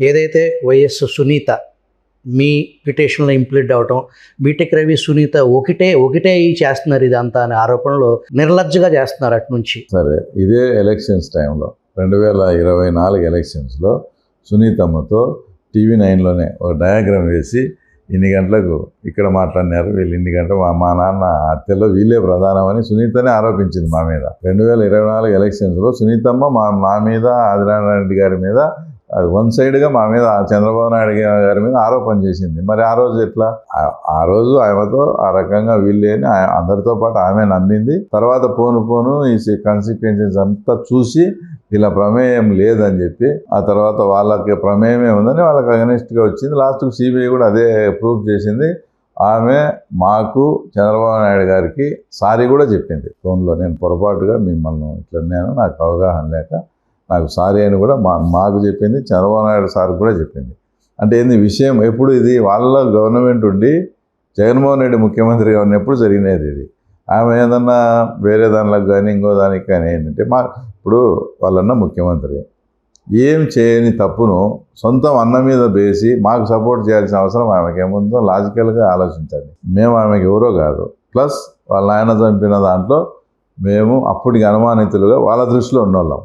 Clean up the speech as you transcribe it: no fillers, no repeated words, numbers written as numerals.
ఏదైతే వైఎస్ సునీత మీ పిటిషన్లో ఇంప్లీడ్ అవటం, బీటెక్ రవి సునీత ఒకటే చేస్తున్నారు ఇదంతా అనే ఆరోపణలు నిర్లజ్జగా చేస్తున్నారు అటు నుంచి. సరే, ఇదే ఎలక్షన్స్ టైంలో 2024 ఎలక్షన్స్లో సునీతమ్మతో TV9లోనే ఒక డయాగ్రామ్ వేసి ఇన్ని గంటలకు ఇక్కడ మాట్లాడినారు, వీళ్ళు ఇన్ని గంటలు మా నాన్న హత్యలో వీళ్ళే ప్రధానమని సునీతనే ఆరోపించింది మా మీద. 2024 ఎలక్షన్స్లో సునీతమ్మ మా మీద, ఆదినారాయణ గారి మీద, అది వన్ సైడ్గా మా మీద, చంద్రబాబు నాయుడు గారి మీద ఆరోపణ చేసింది. మరి ఆ రోజు ఎట్లా? ఆ రోజు ఆమెతో ఆ రకంగా వీళ్ళే అని అందరితో పాటు ఆమె నమ్మింది. తర్వాత పోను ఈ కాన్సిక్వెన్సెస్ అంతా చూసి ఇలా ప్రమేయం లేదని చెప్పి, ఆ తర్వాత వాళ్ళకి ప్రమేయమే ఉందని వాళ్ళకి అగెనిస్ట్గా వచ్చింది. లాస్ట్కు CBI కూడా అదే ప్రూఫ్ చేసింది. ఆమె మాకు, చంద్రబాబు నాయుడు గారికి సారీ కూడా చెప్పింది ఫోన్లో. నేను పొరపాటుగా మిమ్మల్ని ఇట్లా నేను, నాకు అవగాహన లేక నాకు సారీ అని కూడా మాకు చెప్పింది, చంద్రబాబు నాయుడు సార్ కూడా చెప్పింది. అంటే ఏంది విషయం? ఎప్పుడు ఇది వాళ్ళ గవర్నమెంట్ ఉండి జగన్మోహన్ రెడ్డి ముఖ్యమంత్రిగా ఉన్నప్పుడు జరిగినది ఇది. ఆమె ఏదన్నా వేరే దానిలకు కానీ ఇంకో దానికి కానీ ఏంటంటే, ఇప్పుడు వాళ్ళన్న ముఖ్యమంత్రి ఏం చేయని తప్పును సొంతం అన్న మీద వేసి మాకు సపోర్ట్ చేయాల్సిన అవసరం ఆమెకి ఏముందో లాజికల్గా ఆలోచించండి. మేము ఆమెకి ఎవరో కాదు. ప్లస్ వాళ్ళ ఆయన చంపిన దాంట్లో మేము అప్పటికి అనుమానితులుగా వాళ్ళ దృష్టిలో ఉన్నోళ్ళం.